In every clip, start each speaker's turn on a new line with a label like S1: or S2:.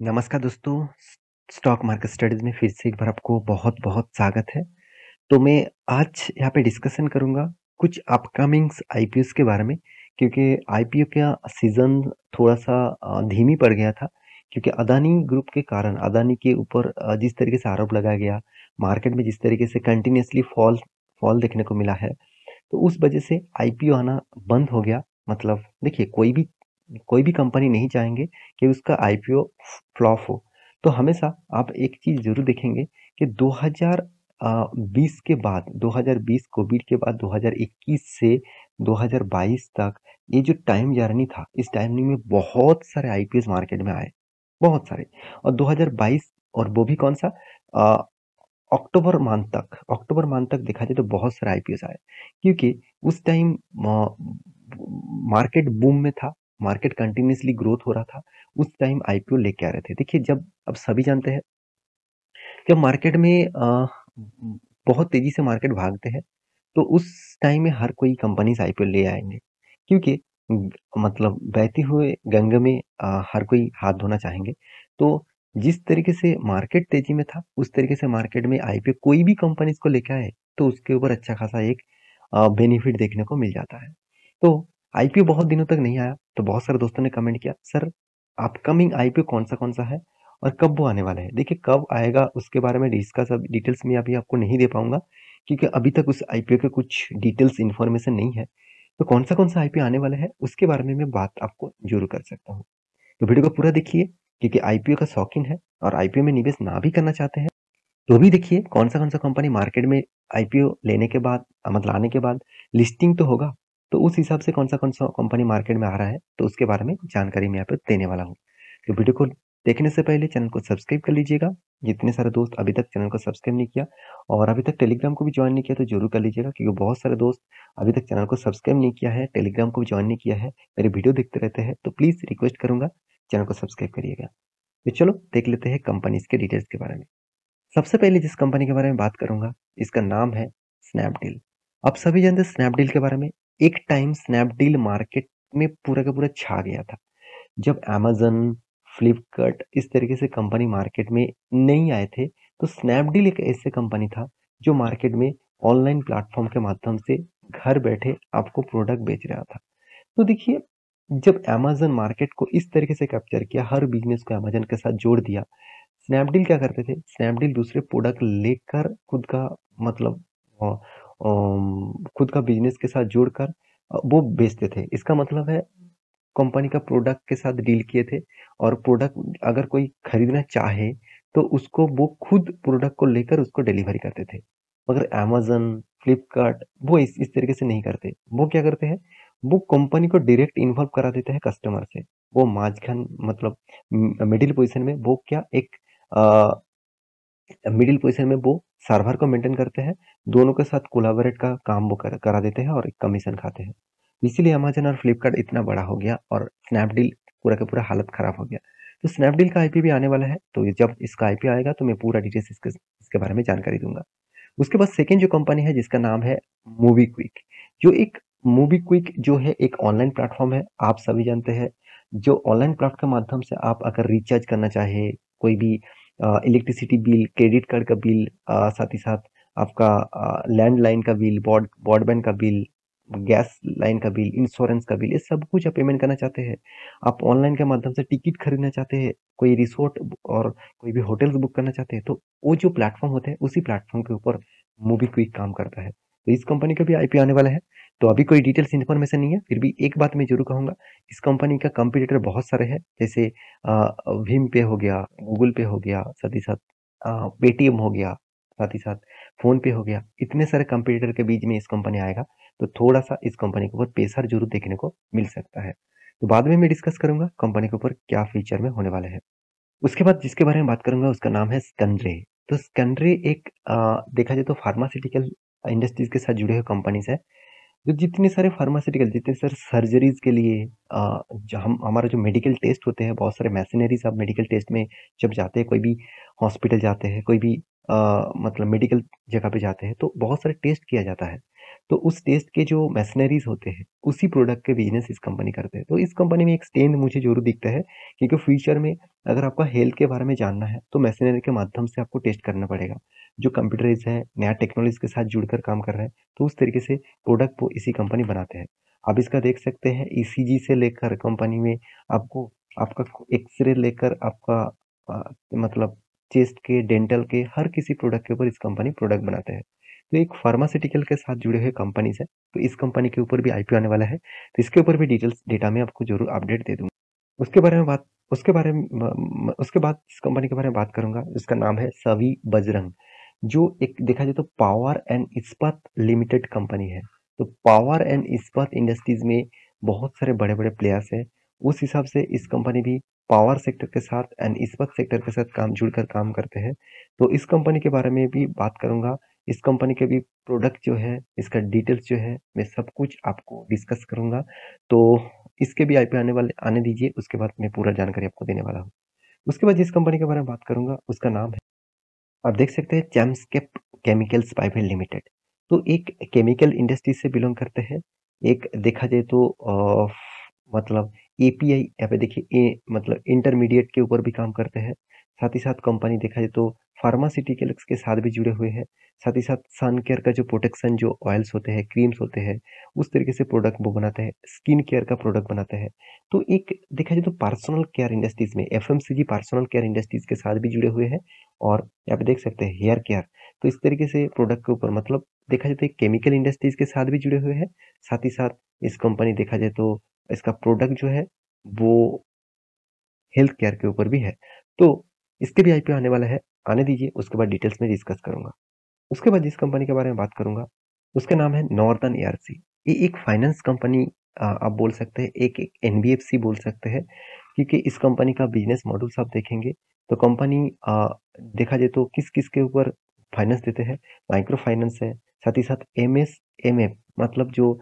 S1: नमस्कार दोस्तों, stock market studies में फिर से एक बार आपको बहुत-बहुत स्वागत है। तो मैं आज यहाँ पे डिस्कशन करूँगा कुछ अपकमिंग्स आईपीओज़ के बारे में, क्योंकि आईपीओ का सीज़न थोड़ा-सा धीमी पड़ गया था, क्योंकि अदानी ग्रुप के कारण अदानी के ऊपर जिस तरीके से आरोप लगाया गया, मार्केट में जिस तरीके से कंटिन्यूअसली फॉल फॉल देखने को मिला है, तो उस वजह से आईपीओ आना बंद हो गया। मतलब देखिए, कोई भी कंपनी नहीं चाहेंगे कि उसका आईपीओ फ्लॉप हो। तो हमेशा आप एक चीज़ ज़रूर देखेंगे कि 2020 के बाद 2020 कोविड के बाद 2021 से 2022 तक ये जो टाइम जर्नी था, इस टाइम में बहुत सारे आईपीओज़ मार्केट में आए, बहुत सारे। और 2022 और वो भी कौन-सा अ, अक्टूबर मंथ तक देखा जाए तो बहुत सारे आईपीओज़ आए। क्योंकि उस टाइम मार्केट बूम में था, मार्केट कंटिन्यूअसली ग्रोथ हो रहा था, उस टाइम आईपीओ लेके आ रहे थे। देखिए, जब अब सभी जानते हैं, जब मार्केट में बहुत तेज़ी से मार्केट भागते हैं, तो उस टाइम में हर कोई कंपनीज़ आईपीओ ले आएँगे। क्योंकि मतलब बहते हुए गंगा में हर कोई हाथ धोना चाहेंगे। तो जिस तरीके से मार्केट तेज़ी में था, उस तरीके से मार्केट में आईपीओ कोई भी कंपनी इसको लेके आए, तो उसके ऊपर अच्छा खासा एक बेनिफिट देखने को मिल जाता है। तो आईपीओ बहुत दिनों तक नहीं आया, तो बहुत सारे दोस्तों ने कमेंट किया, "सर, अपकमिंग आईपीओ कौन-सा है और कब वो आने वाला है?" देखिए, कब आएगा उसके बारे में डिस्कस अब डिटेल्स में अभी आपको नहीं दे पाऊँगा, क्योंकि अभी तक उस आईपीओ के कुछ डिटेल्स इन्फॉर्मेशन नहीं है। तो कौन-सा आईपीओ आने वाला है, उसके बारे में मैं बात आपको ज़रूर कर सकता हूँ। तो वीडियो को पूरा देखिए, क्योंकि आईपीओ का शौकीन है और आईपीओ में निवेश ना भी करना चाहते हैं, तो भी देखिए कौन-सा कंपनी मार्केट में आईपीओ लेने के बाद मतलब आने के बाद लिस्टिंग तो होगा, तो उस हिसाब से कौन-सा कंपनी मार्केट में आ रहा है, तो उसके बारे में जानकारी मैं यहाँ पे देने वाला हूँ। तो वीडियो को देखने से पहले चैनल को सब्सक्राइब कर लीजिएगा। जितने सारे दोस्त अभी तक चैनल को सब्सक्राइब नहीं किया और अभी तक टेलीग्राम को भी जॉइन नहीं किया, तो ज़रूर कर लीजिएगा, क्योंकि बहुत सारे दोस्त अभी तक चैनल को सब्सक्राइब नहीं किया है, टेलीग्राम को भी जॉइन नहीं किया है, मेरे वीडियो देखते रहते हैं, तो प्लीज़ रिक्वेस्ट करूँगा चैनल को सब्सक्राइब करिएगा। तो चलो देख लेते हैं कंपनीज़ के डिटेल्स के बारे में। सबसे पहले जिस कंपनी के बारे में बात करूँगा, इसका नाम है स्नैपडील। आप सभी जानते हैं स्नैपडील के बारे में। एक टाइम स्नैपडील मार्केट में पूरा का पूरा छा गया था। जब अमेज़न, फ्लिपकार्ट इस तरीके से कंपनी मार्केट में नहीं आए थे, तो स्नैपडील एक ऐसे कंपनी था जो मार्केट में ऑनलाइन प्लेटफ़ॉर्म के माध्यम से घर बैठे आपको प्रोडक्ट बेच रहा था। तो देखिए, जब अमेज़न मार्केट को इस तरीके से कैप्चर किया, हर बिज़नेस को अमेज़न के साथ जोड़ दिया, स्नैपडील क्या करते थे? स्नैपडील दूसरे प्रोडक्ट लेकर खुद का मतलब खुद का बिज़नेस के साथ जोड़कर वो बेचते थे। इसका मतलब है कंपनी का प्रोडक्ट के साथ डील किए थे और प्रोडक्ट अगर कोई खरीदना चाहे, तो उसको वो खुद प्रोडक्ट को लेकर उसको डिलीवरी करते थे। मगर अमेज़न, फ्लिपकार्ट वो इस तरीके से नहीं करते। वो क्या करते हैं? वो कंपनी को डायरेक्ट इन्वॉल्व करा देते हैं कस्टमर से। वो माझखान मतलब मिडल पोज़ीशन में वो क्या एक अ, मिडिल पोजीशन में वो सर्वर को मेंटेन करते हैं, दोनों के साथ कोलैबोरेट का काम वो करा देते हैं और एक कमीशन खाते हैं। इसीलिए अमेज़न और फ्लिपकार्ट इतना बड़ा हो गया और स्नैपडील पूरा का पूरा हालत खराब हो गया। तो स्नैपडील का आईपीओ भी आने वाला है, तो जब इसका आईपीओ आएगा तो मैं पूरा डिटेल्स इसके बारे में जानकारी दूँगा। उसके बाद सेकंड जो कंपनी है जिसका नाम है मूवीक्विक, मूवीक्विक जो है एक ऑनलाइन प्लेटफ़ॉर्म है, आप सभी जानते हैं। जो ऑनलाइन प्लेटफ़ॉर्म के माध्यम से आप अगर रिचार्ज करना चाहे, कोई भी इलेक्ट्रिसिटी बिल, क्रेडिट कार्ड का बिल साथ ही साथ आपका लैंडलाइन का बिल, ब्रॉडबैंड का बिल, गैस लाइन का बिल, इंश्योरेंस का बिल, ये सब कुछ आप पेमेंट करना चाहते हैं। आप ऑनलाइन के माध्यम से टिकट खरीदना चाहते हैं, कोई रिसोर्ट और कोई भी होटल्स बुक करना चाहते हैं, तो वो जो प्लेटफ़ॉर्म होते हैं, उसी प्लेटफ़ॉर्म के ऊपर मोबीक्विक काम करता है। तो इस कंपनी का भी आईपीओ आने वाला है। तो अभी कोई डिटेल्स इन्फॉर्मेशन नहीं है, फिर भी एक बात मैं ज़रूर कहूँगा, इस कंपनी का कॉम्पिटिटर बहुत सारे हैं, जैसे भीम पे हो गया, गूगल पे हो गया, साथ ही साथ पेटीएम हो गया, साथ ही साथ फ़ोन पे हो गया। इतने सारे कॉम्पिटिटर के बीच में इस कंपनी आएगा, तो थोड़ा-सा इस कंपनी के ऊपर प्रेशर ज़रूर देखने को मिल सकता है। तो बाद में मैं डिस्कस करूँगा कंपनी के ऊपर क्या फ्यूचर में होने वाले हैं। उसके बाद जिसके बारे में बात करूँगा उसका नाम है स्कैनरे। तो स्कैनरे एक देखा जाए तो फार्मास्यूटिकल इंडस्ट्रीज़ के साथ जुड़े हुए कंपनीज़ है। जो जितने सारे फार्मास्यूटिकल जितने सारे सर्जरीज़ के लिए जो हम हमारा जो मेडिकल टेस्ट होते हैं, बहुत सारे मशीनरीज़ आप मेडिकल टेस्ट में जब जाते हैं, कोई भी हॉस्पिटल जाते हैं, कोई भी मतलब मेडिकल जगह पे जाते हैं, तो बहुत सारे टेस्ट किया जाता है। तो उस टेस्ट के जो मशीनरीज़ होते हैं, उसी प्रोडक्ट के बिज़नेस इस कंपनी करते हैं। तो इस कंपनी में एक स्ट्रेंथ मुझे ज़रूर दिखता है, क्योंकि फ्यूचर में अगर आपका हेल्थ के बारे में जानना है तो मशीनरी के माध्यम से आपको टेस्ट करना पड़ेगा। जो कंप्यूटराइज है, नया टेक्नोलॉजी के साथ जुड़कर काम कर रहा है, तो उस तरीके से प्रोडक्ट वो इसी कंपनी बनाते हैं। आप इसका देख सकते हैं ईसीजी से लेकर कंपनी में आपको आपका एक्स-रे लेकर आपका अ, मतलब चेस्ट के, डेंटल के हर किसी प्रोडक्ट के ऊपर इस कंपनी प्रोडक्ट बनाते हैं। तो एक फार्मास्यूटिकल के साथ जुड़े हुए कंपनीज़ है, तो इस कंपनी के ऊपर भी आईपीओ आने वाला है। तो इसके ऊपर भी डिटेल्स डेटा में आपको ज़रूर अपडेट दे दूँगा। उसके बारे में बात उसके बारे में उसके बाद इस कंपनी के बारे में बात करूँगा, जिसका नाम है सवी बजरंग, जो एक देखा जाए तो पावर एंड इस्पात लिमिटेड कंपनी है। तो पावर एंड इस्पात इंडस्ट्रीज़ में बहुत सारे बड़े-बड़े प्लेयर्स हैं। उस हिसाब से इस कंपनी भी पावर सेक्टर के साथ एंड इस्पात सेक्टर के साथ जुड़कर काम करते हैं। तो इस कंपनी के बारे में भी बात करूँगा। इस कंपनी के भी प्रोडक्ट जो है, इसका डिटेल्स जो है, मैं सब कुछ आपको डिस्कस करूँगा। तो इसके भी आईपीओ आने दीजिए, उसके बाद मैं पूरा जानकारी आपको देने वाला हूँ। उसके बाद जिस कंपनी के बारे में बात करूँगा, उसका नाम है, आप देख सकते हैं, चैम्सकेप केमिकल्स प्राइवेट लिमिटेड। तो एक केमिकल इंडस्ट्री से बिलोंग करते हैं। एक देखा जाए तो मतलब एपीआई, यहाँ पे देखिए मतलब इंटरमीडिएट के ऊपर भी काम करते हैं। साथ ही साथ कंपनी देखा जाए तो फार्मास्यूटिकल्स के साथ भी जुड़े हुए हैं। साथ ही साथ सन केयर का जो प्रोटेक्शन, जो ऑयल्स होते हैं, क्रीम्स होते हैं, उस तरीके से प्रोडक्ट वो बनाते हैं। स्किन केयर का प्रोडक्ट बनाते हैं। तो एक देखा जाए तो पर्सनल केयर इंडस्ट्रीज में एफएमसीजी पर्सनल केयर इंडस्ट्रीज के साथ भी जुड़े हुए हैं। और यहाँ पे देख सकते हैं हेयर केयर। तो इस तरीके से प्रोडक्ट के ऊपर मतलब देखा जाए तो एक केमिकल इंडस्ट्रीज के साथ भी जुड़े हुए हैं। साथ ही साथ इस कंपनी देखा जाए तो इसका प्रोडक्ट जो है वो हेल्थ केयर के ऊपर भी है। तो इसके भी आईपीओ आने वाला है, आने दीजिए, उसके बाद डिटेल्स में डिस्कस करूंगा। उसके बाद जिस कंपनी के बारे में बात करूंगा, उसका नाम है नॉर्दर्न एआरसी। ये एक फाइनेंस कंपनी, आप बोल सकते हैं, एक एनबीएफसी बोल सकते हैं, क्योंकि इस कंपनी का बिजनेस मॉडल्स आप देखेंगे तो कंपनी देखा जाए तो किस किस के ऊपर फाइनेंस देते हैं। माइक्रो फाइनेंस है, साथ ही साथ एमएसएमएफ, मतलब जो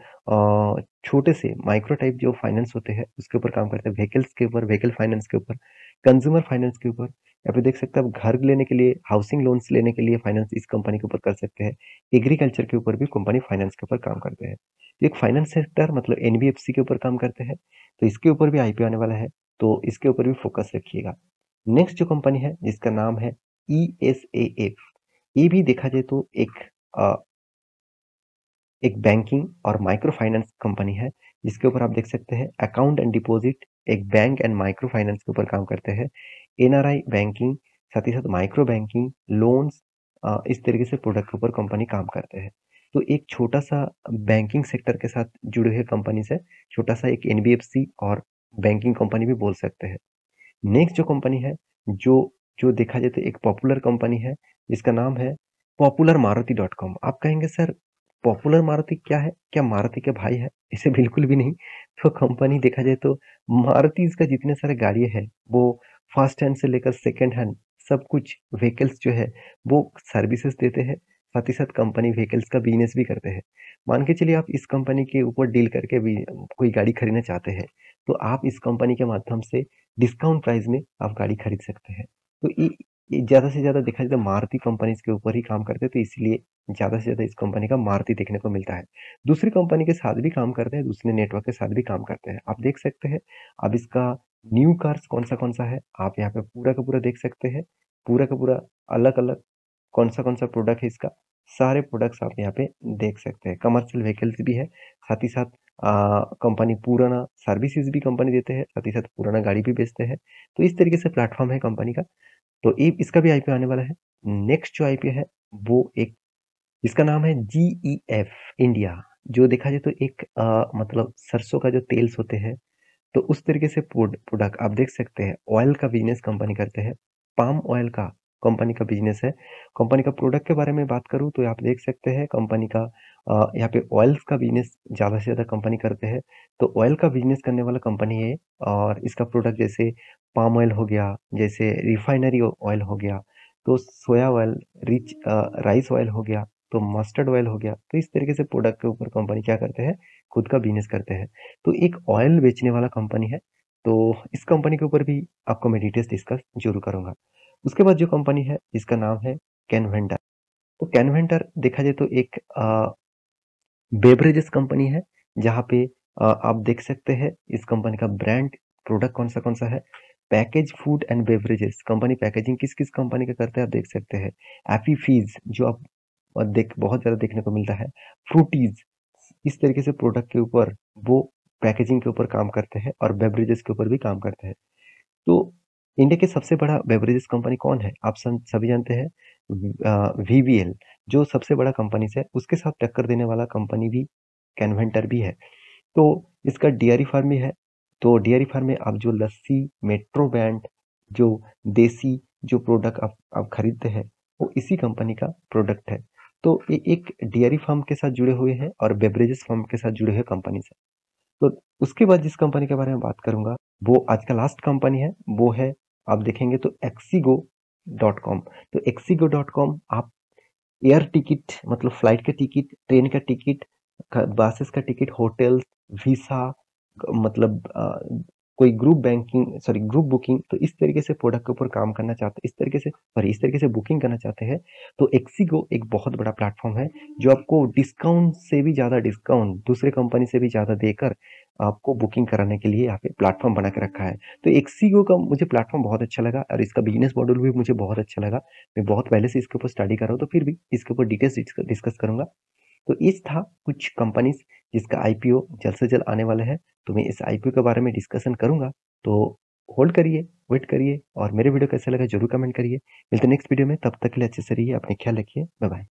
S1: छोटे से माइक्रो टाइप जो फाइनेंस होते हैं उसके ऊपर काम करते हैं। व्हीकल्स के ऊपर, व्हीकल फाइनेंस के ऊपर, कंज्यूमर फाइनेंस के ऊपर। यहाँ पे देख सकते हैं आप घर लेने के लिए, हाउसिंग लोन्स लेने के लिए फाइनेंस इस कंपनी के ऊपर कर सकते हैं। एग्रीकल्चर के ऊपर भी कंपनी फाइनेंस के ऊपर काम करते हैं। एक फाइनेंस सेक्टर मतलब एनबीएफसी के ऊपर काम करते हैं। तो इसके ऊपर भी आईपीओ आने वाला है, तो इसके ऊपर भी फोकस रखिएगा। नेक्स्ट जो कंपनी है जिसका नाम है ईएसएएफ, ये भी देखा जाए तो एक बैंकिंग और माइक्रो फाइनेंस कंपनी है, जिसके ऊपर आप देख सकते हैं अकाउंट एंड डिपॉजिट, एक बैंक एंड माइक्रो फाइनेंस के ऊपर काम करते हैं। एनआरआई बैंकिंग, साथ ही साथ माइक्रो बैंकिंग, लोन्स, इस तरीके से प्रोडक्ट के ऊपर कंपनी काम करते हैं। तो एक छोटा सा बैंकिंग सेक्टर के साथ जुड़े हुए कंपनी से छोटा सा एक एनबीएफसी और बैंकिंग कंपनी भी बोल सकते हैं। नेक्स्ट जो कंपनी है, जो जो देखा जाए तो एक पॉपुलर कंपनी है, जिसका नाम है पॉपुलर मारुति डॉट कॉम। आप कहेंगे सर पॉपुलर मारुति क्या है? क्या मारुति के भाई है? इसे बिल्कुल भी नहीं। तो कंपनी देखा जाए तो मारुति का जितने सारे गाड़ियाँ हैं, वो फर्स्ट हैंड से लेकर सेकंड हैंड सब कुछ व्हीकल्स जो है वो सर्विसेज देते हैं। साथ ही साथ कंपनी व्हीकल्स का बिजनेस भी करते हैं। मान के चलिए आप इस कंपनी के ऊपर डील करके भी कोई गाड़ी खरीदना चाहते हैं, तो आप इस कंपनी के माध्यम से डिस्काउंट प्राइस में आप गाड़ी खरीद सकते हैं। तो ये ज़्यादा से ज़्यादा देखा जाए तो मारुति कंपनीज़ के ऊपर ही काम करते हैं, तो इसलिए ज़्यादा से ज़्यादा इस कंपनी का मारुति देखने को मिलता है। दूसरी कंपनी के साथ भी काम करते हैं, दूसरे नेटवर्क के साथ भी काम करते हैं। आप देख सकते हैं, अब इसका न्यू कार्स कौन-सा है, आप यहाँ पे पूरा का पूरा देख सकते हैं। पूरा का पूरा अलग-अलग कौन-सा प्रोडक्ट है इसका, सारे प्रोडक्ट्स आप यहाँ पे देख सकते हैं। कमर्शियल व्हीकल्स भी है, साथ ही साथ कंपनी पुराना सर्विसेज भी कंपनी देते हैं, साथ ही साथ पुराना गाड़ी भी बेचते हैं। तो इस तरीके से प्लेटफ़ॉर्म है कंपनी का। तो ये इसका भी आईपीओ आने वाला है। नेक्स्ट जो आईपीओ है, वो एक इसका नाम है जीईएफ इंडिया। जो देखा जाए तो एक मतलब सरसों का जो तेल्स होते हैं, तो उस तरीके से प्रोडक्ट आप देख सकते हैं। ऑयल का बिजनेस कंपनी करते हैं, पाम ऑयल का कंपनी का बिजनेस है। कंपनी का प्रोडक्ट के बारे में बात करूँ तो आप देख सकते हैं कंपनी का यहाँ पे ऑयल्स का बिजनेस ज़्यादा से ज़्यादा कंपनी करते हैं। तो ऑयल का बिजनेस करने वाला कंपनी है, और इसका प्रोडक्ट जैसे पाम ऑयल हो गया, जैसे रिफाइनरी ऑयल हो गया, तो सोया ऑयल, राइस ऑयल हो गया, तो मस्टर्ड ऑयल हो गया। तो इस तरीके से प्रोडक्ट के ऊपर कंपनी क्या करते हैं, खुद का बिजनेस करते हैं। तो एक ऑयल बेचने वाला कंपनी है। तो इस कंपनी के ऊपर भी आपको मैं डिटेल्स डिस्कस ज़रूर करूँगा। उसके बाद जो कंपनी है जिसका नाम है कैनवेंटर। तो कैनवेंटर देखा जाए तो एक बेवरेजेस कंपनी है, जहाँ पे आप देख सकते हैं इस कंपनी का ब्रांड प्रोडक्ट कौन-सा है। Package food and beverages, company packaging किस-किस कंपनी का करते हैं आप देख सकते हैं। एपी फिज़ जो आप देख बहुत ज़्यादा देखने को मिलता है। फ्रूटीज़ इस तरीके से प्रोडक्ट के ऊपर वो पैकेजिंग के ऊपर काम करते हैं और बेवरेजेस के ऊपर भी काम करते हैं। तो इंडिया की सबसे बड़ा बेवरेजेस कंपनी कौन है? आप सभी जानते हैं वीवीएल जो सबसे बड़ा कंपनीज़ है, उसके साथ टक्कर देने वाला कंपनी भी कैनवेंटर भी है। तो इसका डेयरी फार्म भी है। तो डेयरी फार्म में आप जो लस्सी, मेट्रो ब्रांड, जो देसी जो प्रोडक्ट आप खरीदते हैं, वो इसी कंपनी का प्रोडक्ट है। तो ये एक डेयरी फार्म के साथ जुड़े हुए हैं और बेवरेजेस फर्म के साथ जुड़े हुए कंपनीज़ हैं। तो उसके बाद जिस कंपनी के बारे में बात करूँगा, वो आज का लास्ट कंपनी है, वो है आप देखेंगे तो एक्सीगो डॉट कॉम। तो एक्सीगो डॉट कॉम आप एयर टिकट मतलब फ्लाइट का टिकट, ट्रेन का टिकट, बसेस का टिकट, होटल, वीसा मतलब कोई ग्रुप बुकिंग तो इस तरीके से प्रोडक्ट के ऊपर काम करना चाहते इस तरीके से सॉरी इस तरीके से बुकिंग करना चाहते हैं तो एक्सीगो एक बहुत बड़ा प्लेटफॉर्म है जो आपको डिस्काउंट से भी ज़्यादा डिस्काउंट दूसरे कंपनी से भी ज़्यादा देकर आपको बुकिंग कराने के लिए यहाँ पे प्लेटफॉर्म बना के रखा है। तो एक्सीगो का मुझे प्लेटफॉर्म बहुत अच्छा लगा और इसका बिजनेस मॉडल भी मुझे बहुत अच्छा लगा। मैं बहुत पहले से इसके ऊपर स्टडी कर रहा हूँ तो फिर भी इसके ऊपर डिटेल्स डिस्कस करूंगा। तो इस था कुछ कंपनीज जिसका आईपीओ जल्द से जल्द आने वाला है। तो मैं इस आईपीओ के बारे में डिस्कशन करूंगा। तो होल्ड करिए, वेट करिए और मेरे वीडियो कैसा लगा जरूर कमेंट करिए। मिलते नेक्स्ट वीडियो में, तब तक के लिए अच्छे से रहिए, अपने ख्याल रखिए, बाय बाय।